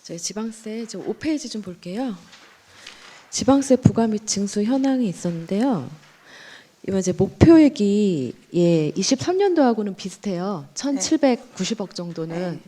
저희 지방세 5페이지 좀 볼게요. 지방세 부과 및 징수 현황이 있었는데요. 이번 이제 목표액이 23년도하고는 비슷해요. 1,790억 정도는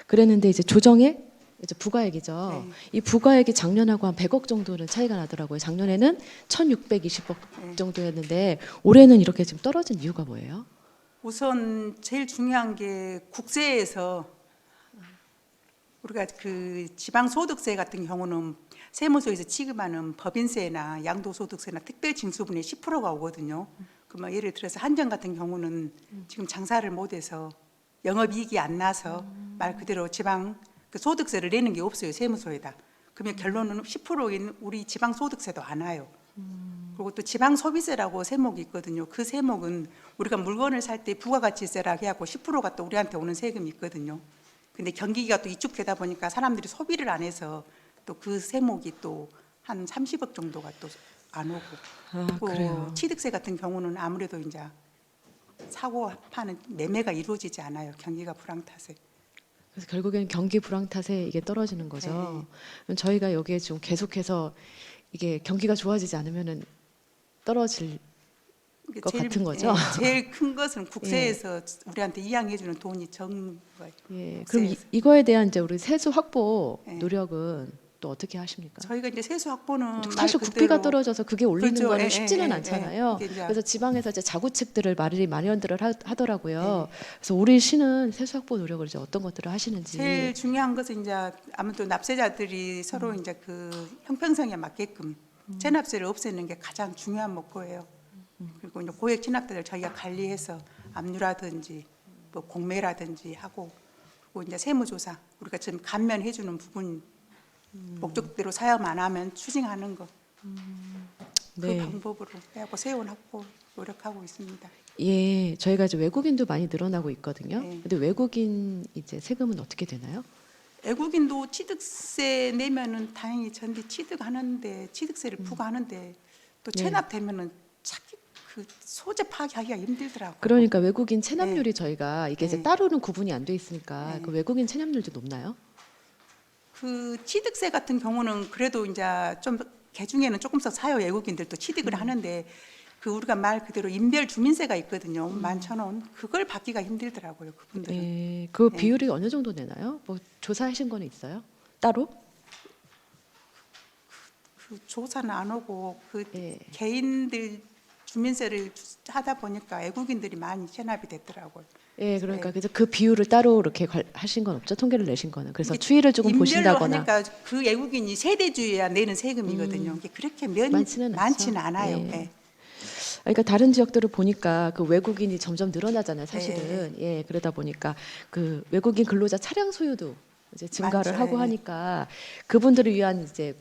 그랬는데 이제 조정액 이제 부과액이죠. 이 부과액이 작년하고 한 100억 정도는 차이가 나더라고요. 작년에는 1,620억 정도였는데 올해는 이렇게 지금 떨어진 이유가 뭐예요? 우선 제일 중요한 게 국세에서 우리가 그 지방소득세 같은 경우는 세무서에서 지급하는 법인세나 양도소득세나 특별징수분의 10%가 오거든요. 그러면 예를 들어서 한정 같은 경우는 지금 장사를 못해서 영업이익이 안 나서 말 그대로 지방 그 소득세를 내는 게 없어요, 세무서에다. 그러면 결론은 10%인 우리 지방소득세도 안 와요. 그리고 또 지방소비세라고 세목이 있거든요. 그 세목은 우리가 물건을 살 때 부가가치세라고 해갖고 10%가 또 우리한테 오는 세금이 있거든요. 근데 경기가 또 이축되다 보니까 사람들이 소비를 안 해서 또 그 세목이 또 한 30억 정도가 또 안 오고. 그리고 그래요. 취득세 같은 경우는 아무래도 이제 사고 파는 매매가 이루어지지 않아요. 경기가 불황 탓에. 그래서 결국에는 경기 불황 탓에 이게 떨어지는 거죠. 그럼 저희가 여기에 좀 계속해서 이게 경기가 좋아지지 않으면은 떨어질 것 같은 거죠. 제일 큰 것은 국세에서 우리한테 이양해주는 돈이 적은 거예요. 그럼 국세에서. 이거에 대한 이제 우리 세수 확보 네. 노력은 또 어떻게 하십니까? 저희가 이제 세수 확보는 사실 말 국비가 그대로 떨어져서 그게 올리는 그렇죠. 거는 예, 쉽지는 예, 않잖아요. 예. 이제 그래서 지방에서 이제 자구책들을 마련들을 하더라고요. 그래서 우리 시는 세수 확보 노력을 이제 어떤 것들을 하시는지. 제일 중요한 것은 이제 아무튼 납세자들이 서로 이제 그 형평성에 맞게끔 체납세를 없애는 게 가장 중요한 목표예요. 그리고 이제 고액 진압들을 저희가 관리해서 압류라든지 뭐 공매라든지 하고, 그리고 이제 세무조사 우리가 지금 감면해주는 부분 목적대로 사용 안 하면 추징하는 거. 그 네. 방법으로 해고 세원 확보 노력하고 있습니다. 예, 저희가 이제 외국인도 많이 늘어나고 있거든요. 네. 근데 외국인 이제 세금은 어떻게 되나요? 외국인도 취득세 내면은 다행히 전기 취득하는데 취득세를 부과하는데 또 네. 체납되면은 찾기 그 소재 파악하기가 힘들더라고요. 그러니까 외국인 체납률이 저희가 이게 이제 네. 따로는 구분이 안 돼 있으니까 네. 그 외국인 체납률도 높나요? 그 취득세 같은 경우는 그래도 이제 좀 개중에는 조금씩 사요. 외국인들도 취득을 하는데 그 우리가 말 그대로 인별 주민세가 있거든요. 11,000원. 그걸 받기가 힘들더라고요. 그분들은. 예, 그 비율이 어느 정도 되나요? 뭐 조사하신 거는 있어요? 따로? 그 조사는 안 오고 그 예. 개인들 주민세를 하다 보니까 외국인들이 많이 체납이 됐더라고요. 예, 그러니까 그래서 그 비율을 따로 이렇게 하신 건 없죠? 통계를 내신 거는. 그래서 이게 추이를 조금 인별로 보신다거나. 하니까 그 외국인이 세대주의야 내는 세금이거든요. 이게 그렇게 많지는 많지는 않죠. 않아요. 예. 예. 그러니까 다른 지역들을 보니까 그 외국인이 점점 늘어나잖아요, 사실은. 예, 그러다 보니까 그 외국인 근로자 차량 소유도 이제 증가를 많죠. 하고 예. 하니까 그분들을 위한 이제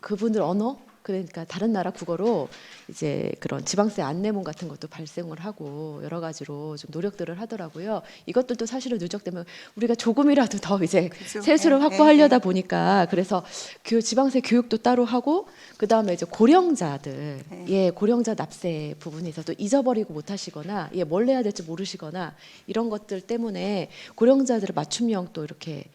그분들 언어 그러니까 다른 나라 국어로 이제 그런 지방세 안내문 같은 것도 발생을 하고 여러 가지로 좀 노력들을 하더라고요. 이것들도 사실은 누적되면 우리가 조금이라도 더 이제 그죠. 세수를 예, 확보하려다 예, 보니까 그래서 지방세 교육도 따로 하고 그 다음에 이제 고령자들 고령자 납세 부분에서 또 잊어버리고 못하시거나 뭘 내야 될지 모르시거나 이런 것들 때문에 고령자들을 맞춤형 또 이렇게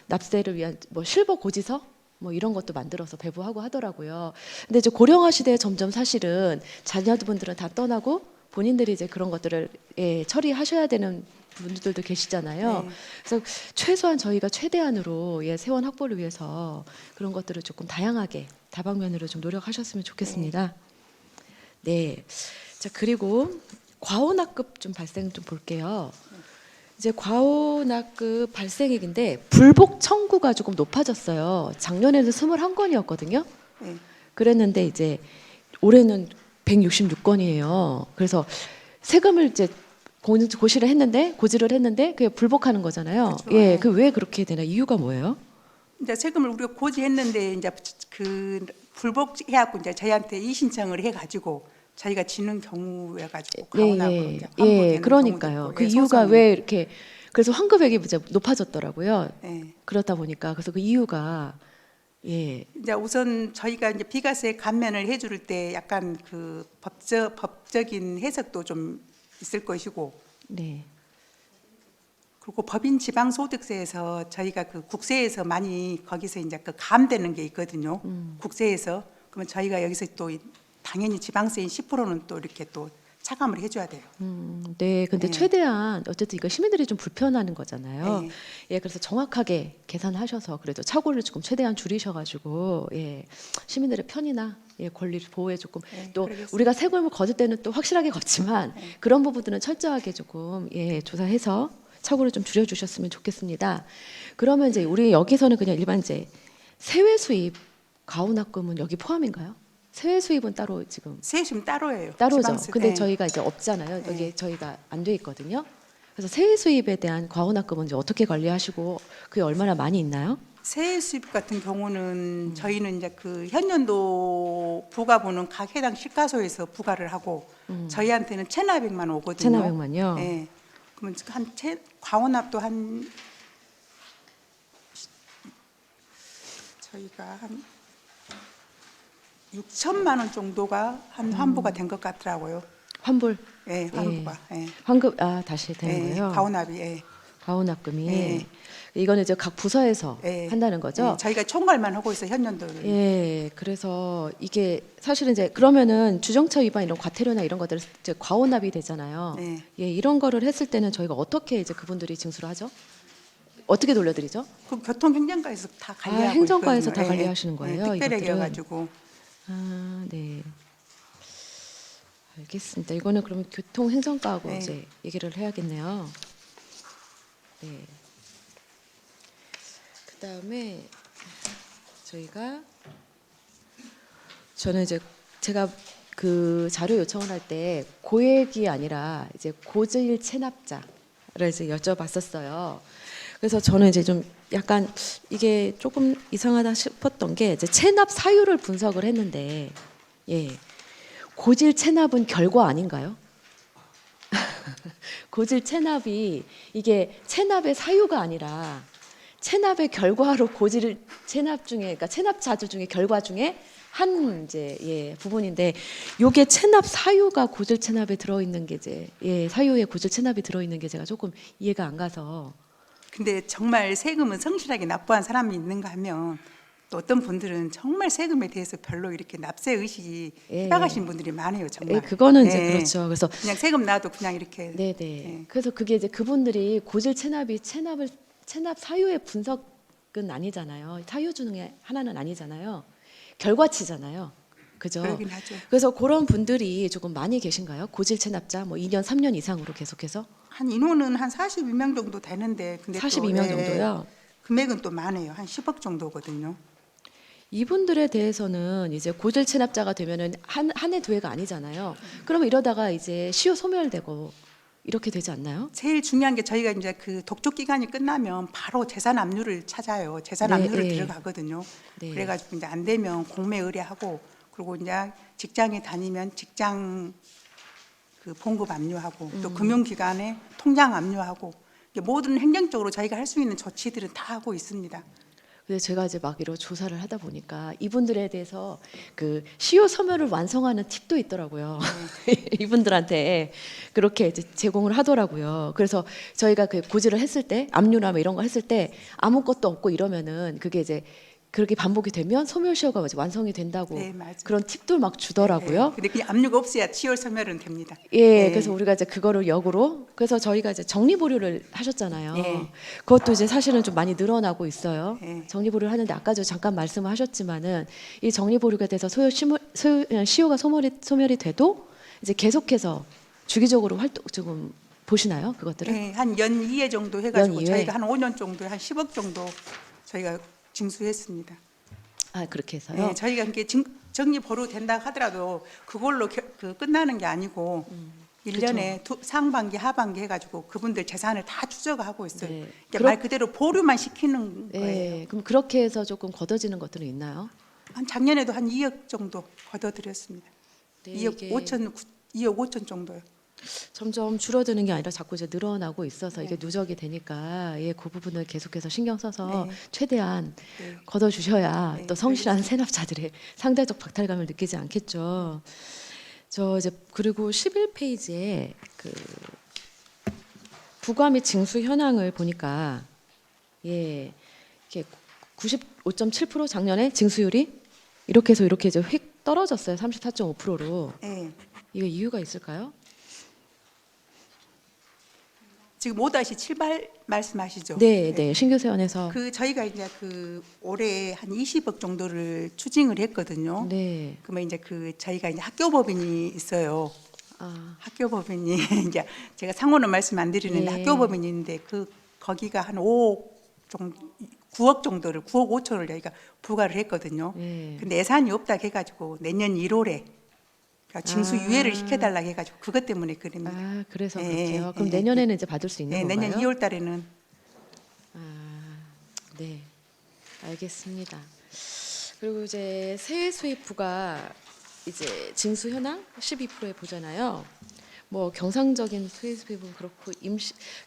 납세를 위한 뭐 실버 고지서 뭐 이런 것도 만들어서 배부하고 하더라고요. 근데 이제 고령화 시대에 점점 사실은 자녀분들은 다 떠나고 본인들이 이제 그런 것들을 처리하셔야 되는 분들도 계시잖아요. 네. 그래서 최소한 저희가 최대한으로 세원 확보를 위해서 그런 것들을 조금 다양하게 다방면으로 좀 노력하셨으면 좋겠습니다. 네. 자, 그리고 과호납급 좀 발생 좀 볼게요. 이제 과호납급 발생액인데 불복 청구가 조금 높아졌어요. 작년에는 21건이었거든요. 예. 그랬는데 이제 올해는 166건이에요. 그래서 세금을 이제 고지를 했는데 그게 불복하는 거잖아요. 그렇죠. 예, 예. 그 왜 그렇게 되나 이유가 뭐예요? 이제 세금을 우리가 고지했는데 이제 그 불복해갖고 이제 저희한테 이의신청을 해가지고 저희가 지는 경우여 가지고 가오납으로 이제 환불되는 그러니까요. 경우도 있고. 그 예, 이유가 소송이. 왜 이렇게 그래서 환급액이 이제 높아졌더라고요. 예. 그렇다 보니까 그래서 그 이유가 이제 우선 저희가 이제 비과세 감면을 해줄 때 약간 그 법적인 해석도 좀 있을 것이고 네. 그리고 법인 지방소득세에서 저희가 그 국세에서 많이 거기서 이제 그 감되는 게 있거든요. 국세에서. 그러면 저희가 여기서 또 당연히 지방세인 10%는 또 이렇게 또 차감을 해줘야 돼요. 네, 근데 네. 최대한 어쨌든 이거 시민들이 좀 불편하는 거잖아요. 네. 예, 그래서 정확하게 계산하셔서 그래도 착오를 조금 최대한 줄이셔가지고 예, 시민들의 편이나 예, 권리를 보호에 조금 네, 또 그러겠습니다. 우리가 세금을 거둘 때는 또 확실하게 걷지만 그런 부분들은 철저하게 조금 예, 조사해서 착오를 좀 줄여주셨으면 좋겠습니다. 그러면 이제 우리 여기서는 그냥 일반 이제 세외 수입 가후납금은 여기 포함인가요? 세외 수입은 따로 지금 세금 따로예요. 따로죠. 지방세. 근데 네. 저희가 이제 없잖아요. 여기 네. 저희가 안 돼 있거든요. 그래서 세외 수입에 대한 과후납금은 이제 어떻게 관리하시고 그게 얼마나 많이 있나요? 세액 수입 같은 경우는 저희는 이제 그 현년도 부가분은 각 해당 시가소에서 부과를 하고 저희한테는 1,400만 오거든요. 1,400만요. 네. 그러면 과원납도 저희가 한 6천만 원 정도가 한 환부가 된 것 같더라고요. 환불, 예, 환부가. 예. 환급 다시 되는 예, 거예요. 과원납이. 예. 과후납금이 예. 이거는 이제 각 부서에서 예. 한다는 거죠. 예, 저희가 총괄만 하고 있어요, 현년도를. 예, 그래서 이게 사실은 이제 그러면은 주정차 위반 이런 과태료나 이런 것들 이제 과오납이 되잖아요. 네. 예, 이런 거를 했을 때는 저희가 어떻게 이제 그분들이 징수를 하죠? 어떻게 돌려드리죠? 그 교통행정과에서 다 관리하고 행정과에서 있거든요. 다 관리하시는 거예요, 특별회계여가지고. 아, 네. 알겠습니다. 이거는 그러면 교통행정과하고 네. 이제 얘기를 해야겠네요. 네. 그다음에 저는 이제 제가 그 자료 요청을 할 때 고액이 아니라 이제 고질 체납자를 이제 여쭤봤었어요. 그래서 저는 이제 좀 약간 이게 조금 이상하다 싶었던 게 이제 체납 사유를 분석을 했는데 예. 고질 체납은 결과 아닌가요? 고질 체납이 이게 체납의 사유가 아니라 체납의 결과로 고질 체납 중에 그러니까 체납 자주 중에 결과 중에 한 이제 예, 부분인데 요게 체납 사유가 고질 체납에 들어 있는 게 이제 예, 사유에 고질 체납이 들어 있는 게 제가 조금 이해가 안 가서 근데 정말 세금은 성실하게 납부한 사람이 있는가 하면 또 어떤 분들은 정말 세금에 대해서 별로 이렇게 납세 의식이 예. 희박하신 분들이 많아요, 정말. 예, 그거는 이제 예. 그렇죠. 그래서 그냥 세금 나도 그냥 이렇게. 네네. 예. 그래서 그게 이제 그분들이 고질 체납이 체납 사유의 분석은 아니잖아요. 사유 중에 하나는 아니잖아요. 결과치잖아요. 그죠? 그러긴 하죠. 그래서 그런 분들이 조금 많이 계신가요? 고질 체납자 뭐 2년, 3년 이상으로 계속해서 한 인원은 한 42명 정도 되는데 근데 또, 42명 예, 정도요. 금액은 또 많아요. 한 10억 정도거든요. 이분들에 대해서는 이제 고질 체납자가 되면은 한 해 두 해가 아니잖아요. 그러면 이러다가 이제 시효 소멸되고 이렇게 되지 않나요? 제일 중요한 게 저희가 이제 그 독촉 기간이 끝나면 바로 재산 압류를 찾아요. 재산 네, 압류를 네. 들어가거든요. 네. 그래가지고 이제 안 되면 공매 의뢰하고 그리고 이제 직장에 다니면 직장 그 봉급 압류하고 또 금융기관에 통장 압류하고 이게 모든 행정적으로 저희가 할 수 있는 조치들은 다 하고 있습니다. 근데 제가 이제 막 이런 조사를 하다 보니까 이분들에 대해서 그 시효 소멸을 완성하는 팁도 있더라고요. 이분들한테 그렇게 이제 제공을 하더라고요. 그래서 저희가 그 고지를 했을 때 압류나 뭐 이런 거 했을 때 아무것도 없고 이러면은 그게 이제 그렇게 반복이 되면 소멸시효가 이제 완성이 된다고 네, 맞아요. 그런 팁도 막 주더라고요. 네. 근데 그냥 압류가 없어야 치열 소멸은 됩니다. 예, 네. 그래서 우리가 이제 그거를 역으로 그래서 저희가 이제 정리보류를 하셨잖아요. 네. 그것도 이제 사실은 좀 많이 늘어나고 있어요. 네. 정리보류를 하는데 아까도 잠깐 말씀을 하셨지만은 이 정리보류가 돼서 시효가 소멸이 돼도 이제 계속해서 주기적으로 활동 조금 보시나요? 그것들을? 네, 한 연 2회 정도 해가지고 연 2회? 저희가 한 5년 정도에 한 10억 정도 저희가 징수했습니다. 아 그렇게 해서요. 네, 저희가 이게 정리 보류 된다 하더라도 그걸로 그 끝나는 게 아니고 1년에 상반기 하반기 해가지고 그분들 재산을 다 추적하고 있어요. 네. 그러니까 말 그대로 보류만 시키는 거예요. 예, 그럼 그렇게 해서 조금 걷어지는 것들은 있나요? 한 작년에도 한 2억 정도 걷어들였습니다. 네, 2억 이게 5천 정도요. 점점 줄어드는 게 아니라 자꾸 이제 늘어나고 있어서 이게 네. 누적이 되니까 예, 그 부분을 계속해서 신경 써서 네. 최대한 네. 걷어주셔야 네, 또 성실한 세납자들의 상대적 박탈감을 느끼지 않겠죠. 저 이제 그리고 11페이지에 그 부과 및 징수 현황을 보니까 예, 이렇게 95.7% 작년에 징수율이 이렇게 해서 이렇게 이제 휙 떨어졌어요. 34.5%로. 예. 이거 이유가 있을까요? 지금 5-7발 말씀하시죠? 네, 네. 신규 세원에서 그 저희가 이제 그 올해 한 20억 정도를 추징을 했거든요. 네. 그러면 이제 그 저희가 이제 학교법인이 있어요. 아, 학교법인이 이제 제가 상호는 말씀 안 드리는데 네. 학교법인이 있는데 그 거기가 한 5억 정도 9억 정도를 9억 5천을 저희가 부과를 했거든요. 네. 근데 예산이 없다 해가지고 내년 1월에 그러니까 징수 아. 유예를 시켜달라 해가지고 그것 때문에 그랬는데 아, 그래서 예, 그렇게요. 예, 그럼 예, 내년에는 이제 받을 수 있는 네, 건가요? 내년 2월 달에는 아, 네. 알겠습니다. 그리고 이제 세외 수입부가 이제 징수 현황 12%에 보잖아요. 뭐 경상적인 세외 수입은 그렇고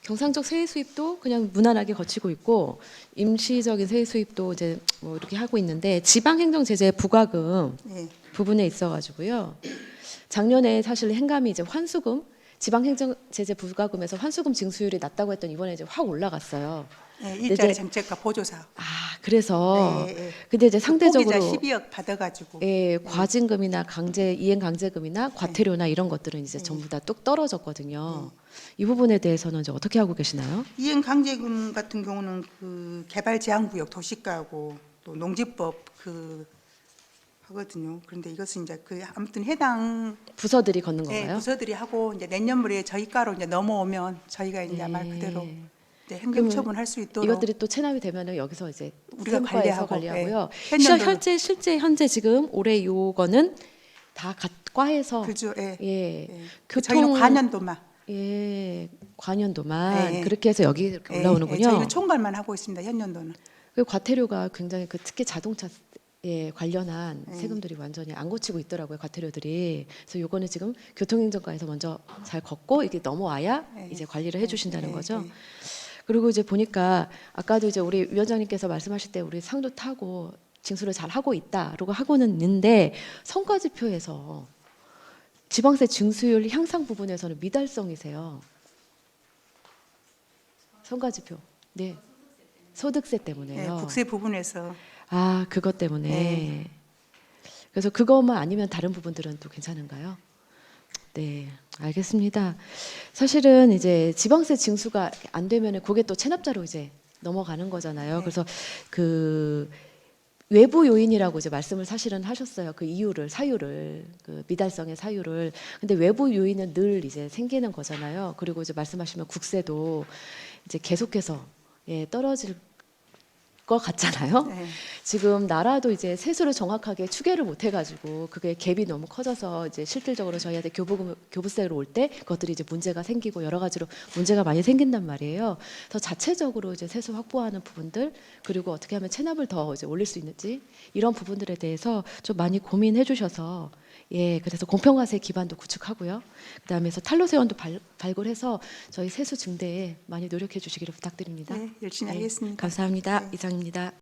경상적 세외 수입도 그냥 무난하게 거치고 있고 임시적인 세외 수입도 이제 뭐 이렇게 하고 있는데 지방행정제재 부과금 네. 부분에 있어가지고요. 작년에 사실 행감이 이제 환수금 지방행정제재 부과금에서 환수금 징수율이 낮다고 했더니 이번에 이제 확 올라갔어요. 네, 근데 일자리 이제- 정책과 보조사. 아 그래서 네, 네. 근데 이제 그 상대적으로 포기자 12억 받아가지고 예, 과징금이나 이행 강제금이나 과태료나 이런 것들은 이제 전부 다 뚝 떨어졌거든요. 이 부분에 대해서는 이제 어떻게 하고 계시나요? 이행 강제금 같은 경우는 그 개발 제한 구역 도시가하고 또 농지법 그 하거든요. 그런데 이것은 이제 그 아무튼 해당 부서들이 걷는 예, 건가요? 부서들이 하고 이제 내년물에 저희 가로 이제 넘어오면 저희가 이제 예. 말 그대로 이제 행정 그러면 처분할 수 있도록 이것들이 또 체납이 되면은 여기서 이제 우리가 세무과에서 관리하고, 관리하고요. 예. 현년도는- 실제 현재 지금 올해 요거는 다 과에서 그죠? 예. 예, 예. 그 교통 저희는 관연도만 예, 관연도만 예. 그렇게 해서 여기 이렇게 예, 올라오는군요. 예, 저희는 총괄만 하고 있습니다. 현년도는. 그 과태료가 굉장히 특히 자동차 에 관련한 네. 세금들이 완전히 안 고치고 있더라고요, 과태료들이. 그래서 요거는 지금 교통행정과에서 먼저 잘 걷고 이게 넘어와야 네. 이제 관리를 해주신다는 네, 거죠. 네. 그리고 이제 보니까 아까도 이제 우리 위원장님께서 말씀하실 때 우리 상도 타고 징수를 잘 하고 있다라고 하고는 있는데 성과지표에서 지방세 징수율 향상 부분에서는 미달성이세요. 성과지표. 네. 소득세 예, 때문에요. 국세 부분에서 아, 그것 때문에. 네. 그래서 그것만 아니면 다른 부분들은 또 괜찮은가요? 네, 알겠습니다. 사실은 이제 지방세 징수가 안 되면은 그게 또 체납자로 이제 넘어가는 거잖아요. 네. 그래서 그 외부 요인이라고 이제 말씀을 사실은 하셨어요. 그 이유를 사유를 그 미달성의 사유를. 근데 외부 요인은 늘 이제 생기는 거잖아요. 그리고 이제 말씀하시면 국세도 이제 계속해서 예, 떨어질 것 같잖아요. 네. 지금 나라도 이제 세수를 정확하게 추계를 못 해가지고 그게 갭이 너무 커져서 이제 실질적으로 저희한테 교부세로 올 때 그것들이 이제 문제가 생기고 여러 가지로 문제가 많이 생긴단 말이에요. 그래서 자체적으로 이제 세수 확보하는 부분들 그리고 어떻게 하면 체납을 더 이제 올릴 수 있는지 이런 부분들에 대해서 좀 많이 고민해 주셔서 예 그래서 공평과세 기반도 구축하고요. 그다음에서 탄로 세원도 발굴해서 저희 세수 증대에 많이 노력해 주시기를 부탁드립니다. 네, 열심히 네, 하겠습니다. 감사합니다. 네. 이상입니다.